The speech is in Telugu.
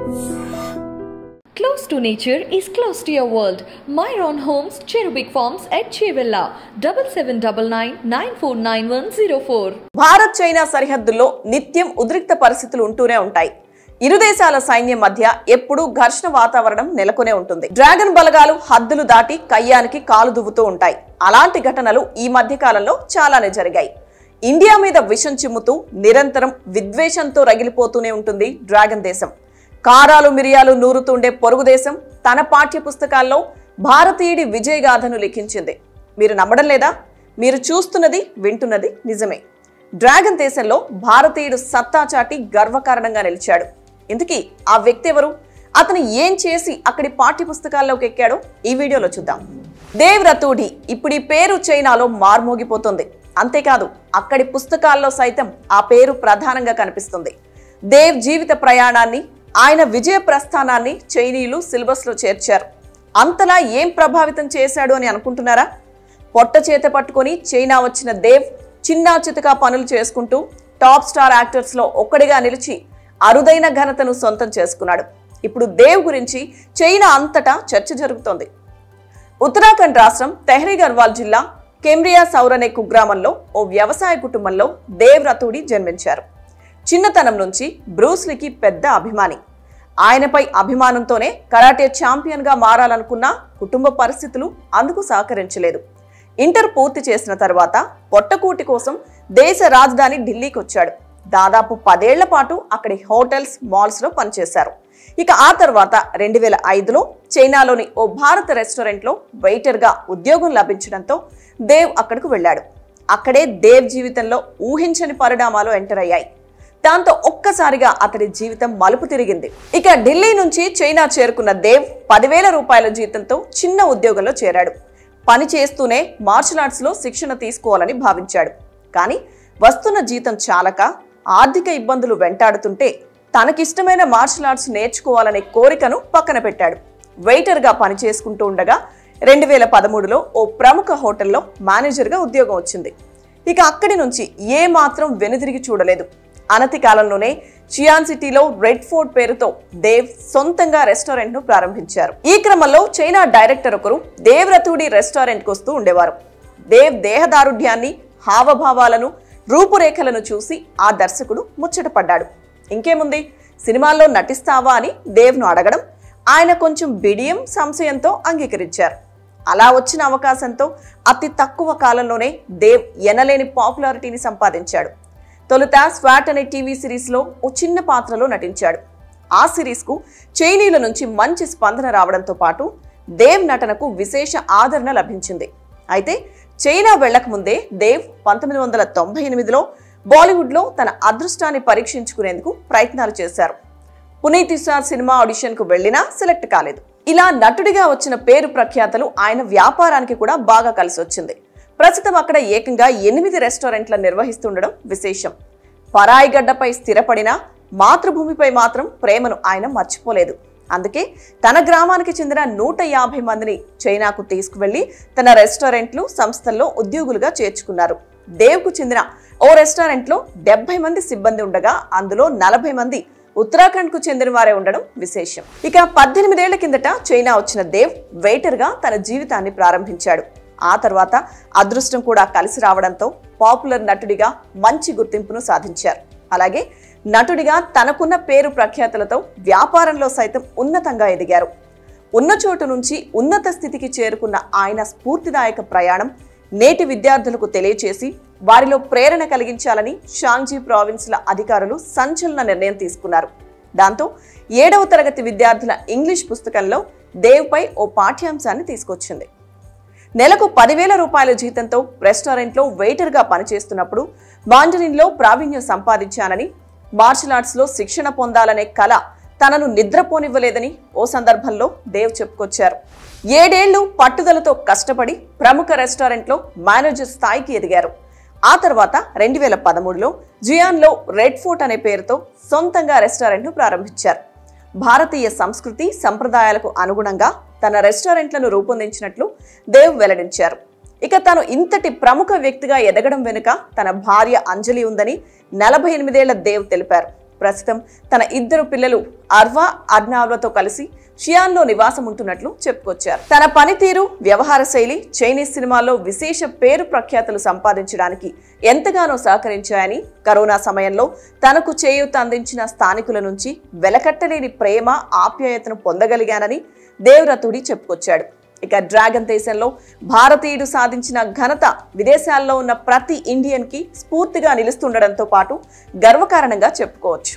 Close to nature is close to your world. Myron Homes, Cherubic Farms at Chevilla, 7799949104. Bharat China సరిహద్దుల్లో నిత్యం ఉద్రిక్త పరిస్థితులు ఉంటూనే ఉంటాయి. ఇరు దేశాల సైన్యం మధ్య ఎప్పుడూ ఘర్షణ వాతావరణం నెలకొనే ఉంటుంది. డ్రాగన్ బలగాలు హద్దులు దాటి కయ్యానికి కాలు దువ్వుతూ ఉంటాయి. అలాంటి ఘటనలు ఈ మధ్య కాలంలో చాలానే జరిగాయి. ఇండియా మీద విషం చిమ్ముతూ నిరంతరం విద్వేషంతో రగిలిపోతూనే ఉంటుంది డ్రాగన్ దేశం. కారాలు మిరియాలు నూరుతుండే పొరుగు దేశం తన పాఠ్య పుస్తకాల్లో భారతీయుడి విజయగాథను లిఖించింది. మీరు నమ్మడం లేదా? మీరు చూస్తున్నది వింటున్నది నిజమే. డ్రాగన్ దేశంలో భారతీయుడు సత్తా చాటి గర్వకారణంగా నిలిచాడు. ఇంతకీ ఆ వ్యక్తి ఎవరు? అతను ఏం చేసి అక్కడి పాఠ్య పుస్తకాల్లోకి ఎక్కాడో ఈ వీడియోలో చూద్దాం. దేవ్ రతూడి ఇప్పుడు ఈ పేరు చైనాలో మార్మోగిపోతుంది. అంతేకాదు అక్కడి పుస్తకాల్లో సైతం ఆ పేరు ప్రధానంగా కనిపిస్తుంది. దేవ్ జీవిత ప్రయాణాన్ని, ఆయన విజయ ప్రస్థానాన్ని చైనీయులు సిలబస్లో చేర్చారు. అంతలా ఏం ప్రభావితం చేశాడు అని అనుకుంటున్నారా? పొట్ట చేత పట్టుకొని చైనా వచ్చిన దేవ్ చిన్నా చితకా పనులు చేసుకుంటూ టాప్ స్టార్ యాక్టర్స్లో ఒక్కడిగా నిలిచి అరుదైన ఘనతను సొంతం చేసుకున్నాడు. ఇప్పుడు దేవ్ గురించి చైనా అంతటా చర్చ జరుగుతోంది. ఉత్తరాఖండ్ రాష్ట్రం తెహ్రీ గర్వాల్ జిల్లా కెమ్రియా సౌర్ అనే కుగ్రామంలో ఓ వ్యవసాయ కుటుంబంలో దేవ్ రతూడి జన్మించారు. చిన్నతనం నుంచి బ్రూస్లీకి పెద్ద అభిమాని. ఆయనపై అభిమానంతోనే కరాటే ఛాంపియన్గా మారాలనుకున్న కుటుంబ పరిస్థితులు అందుకు సహకరించలేదు. ఇంటర్ పూర్తి చేసిన తర్వాత పొట్టకూటి కోసం దేశ రాజధాని ఢిల్లీకి వచ్చాడు. దాదాపు 10 ఏళ్ల పాటు అక్కడి హోటల్స్, మాల్స్లో పనిచేశారు. ఇక ఆ తర్వాత 2005లో చైనాలోని ఓ భారత రెస్టారెంట్లో వెయిటర్గా ఉద్యోగం లభించడంతో దేవ్ అక్కడకు వెళ్ళాడు. అక్కడే దేవ్ జీవితంలో ఊహించని పరిణామాలు ఎంటర్ అయ్యాయి. దాంతో ఒక్కసారిగా అతడి జీవితం మలుపు తిరిగింది. ఇక ఢిల్లీ నుంచి చైనా చేరుకున్న దేవ్ 10,000 రూపాయల జీతంతో చిన్న ఉద్యోగంలో చేరాడు. పని చేస్తూనే మార్షల్ ఆర్ట్స్లో శిక్షణ తీసుకోవాలని భావించాడు. కానీ వస్తున్న జీతం చాలక ఆర్థిక ఇబ్బందులు వెంటాడుతుంటే తనకిష్టమైన మార్షల్ ఆర్ట్స్ నేర్చుకోవాలనే కోరికను పక్కన పెట్టాడు. వెయిటర్గా పని చేసుకుంటూ ఉండగా 2013లో ఓ ప్రముఖ హోటల్లో మేనేజర్గా ఉద్యోగం వచ్చింది. ఇక అక్కడి నుంచి ఏ మాత్రం వెనుదిరిగి చూడలేదు. అనతి కాలంలోనే చియాన్ సిటీలో రెడ్ ఫోర్ట్ పేరుతో దేవ్ సొంతంగా రెస్టారెంట్ను ప్రారంభించారు. ఈ క్రమంలో చైనా డైరెక్టర్ ఒకరు దేవ్ రతూడి రెస్టారెంట్కి వస్తూ ఉండేవారు. దేవ్ దేహదారుఢ్యాన్ని, హావభావాలను, రూపురేఖలను చూసి ఆ దర్శకుడు ముచ్చటపడ్డాడు. ఇంకేముంది, సినిమాల్లో నటిస్తావా అని దేవ్ను అడగడం, ఆయన కొంచెం బిడియం, సంశయంతో అంగీకరించారు. అలా వచ్చిన అవకాశంతో అతి తక్కువ కాలంలోనే దేవ్ ఎనలేని పాపులారిటీని సంపాదించాడు. తొలుత స్వాట్ అనే టీవీ సిరీస్లో ఓ చిన్న పాత్రలో నటించాడు. ఆ సిరీస్కు చైనీయుల నుంచి మంచి స్పందన రావడంతో పాటు దేవ్ నటనకు విశేష ఆదరణ లభించింది. అయితే చైనా వెళ్లక ముందే దేవ్ 1998లో బాలీవుడ్లో తన అదృష్టాన్ని పరీక్షించుకునేందుకు ప్రయత్నాలు చేశారు. పునీత్ ఇస్సార్ సినిమా ఆడిషన్కు వెళ్లినా సెలెక్ట్ కాలేదు. ఇలా నటుడిగా వచ్చిన పేరు ప్రఖ్యాతలు ఆయన వ్యాపారానికి కూడా బాగా కలిసి వచ్చింది. ప్రస్తుతం అక్కడ ఏకంగా 8 రెస్టారెంట్లను నిర్వహిస్తుండడం విశేషం. పరాయి గడ్డపై స్థిరపడిన మాతృభూమిపై మాత్రం ప్రేమను ఆయన మర్చిపోలేదు. అందుకే తన గ్రామానికి చెందిన 150 మందిని చైనాకు తీసుకువెళ్లి తన రెస్టారెంట్లు, సంస్థల్లో ఉద్యోగులుగా చేర్చుకున్నారు. దేవ్కు చెందిన ఓ రెస్టారెంట్లో 70 మంది సిబ్బంది ఉండగా అందులో 40 మంది ఉత్తరాఖండ్కు చెందిన వారే ఉండడం విశేషం. ఇక 18 ఏళ్ల కిందట చైనా వచ్చిన దేవ్ వెయిటర్గా తన జీవితాన్ని ప్రారంభించాడు. ఆ తర్వాత అదృష్టం కూడా కలిసి రావడంతో పాపులర్ నటుడిగా మంచి గుర్తింపును సాధించారు. అలాగే నటుడిగా తనకున్న పేరు ప్రఖ్యాతులతో వ్యాపారంలో సైతం ఉన్నతంగా ఎదిగారు. ఉన్న చోటు నుంచి ఉన్నత స్థితికి చేరుకున్న ఆయన స్ఫూర్తిదాయక ప్రయాణం నేటి విద్యార్థులకు తెలియచేసి వారిలో ప్రేరణ కలిగించాలని షాంగ్జీ ప్రావిన్స్ల అధికారులు సంచలన నిర్ణయం తీసుకున్నారు. దాంతో 7వ తరగతి విద్యార్థుల ఇంగ్లీష్ పుస్తకంలో దేవ్పై ఓ పాఠ్యాంశాన్ని తీసుకొచ్చింది. నెలకు 10,000 రూపాయల జీతంతో రెస్టారెంట్లో వెయిటర్గా పనిచేస్తున్నప్పుడు మాండరిన్లో ప్రావీణ్యం సంపాదించానని, మార్షల్ ఆర్ట్స్లో శిక్షణ పొందాలనే కల తనను నిద్రపోనివ్వలేదని ఓ సందర్భంలో దేవ్ చెప్పుకొచ్చారు. 7 ఏళ్లు పట్టుదలతో కష్టపడి ప్రముఖ రెస్టారెంట్లో మేనేజర్ స్థాయికి ఎదిగారు. ఆ తర్వాత 2013లో జియాన్లో రెడ్ ఫోర్ట్ అనే పేరుతో సొంతంగా రెస్టారెంట్ను ప్రారంభించారు. భారతీయ సంస్కృతి సంప్రదాయాలకు అనుగుణంగా తన రెస్టారెంట్లను రూపొందించినట్లు దేవ్ వెల్లడించారు. ఇక తాను ఇంతటి ప్రముఖ వ్యక్తిగా ఎదగడం వెనుక తన భార్య అంజలి ఉందని 48 ఏళ్ల దేవ్ తెలిపారు. ప్రస్తుతం తన 2 పిల్లలు అర్వా అర్నావ్లతో కలిసి షియాన్లో నివాసం ఉంటున్నట్లు చెప్పుకొచ్చారు. తన పనితీరు, వ్యవహార శైలి చైనీస్ సినిమాల్లో విశేష పేరు ప్రఖ్యాతులు సంపాదించడానికి ఎంతగానో సహకరించాయని, కరోనా సమయంలో తనకు చేయూత అందించిన స్థానికుల నుంచి వెలకట్టలేని ప్రేమ, ఆప్యాయతను పొందగలిగానని దేవ్రతుడి చెప్పుకొచ్చాడు. ఇక డ్రాగన్ దేశంలో భారతీయుడు సాధించిన ఘనత విదేశాల్లో ఉన్న ప్రతి ఇండియన్ కి స్ఫూర్తిగా నిలుస్తుండడంతో పాటు గర్వకారణంగా చెప్పుకోవచ్చు.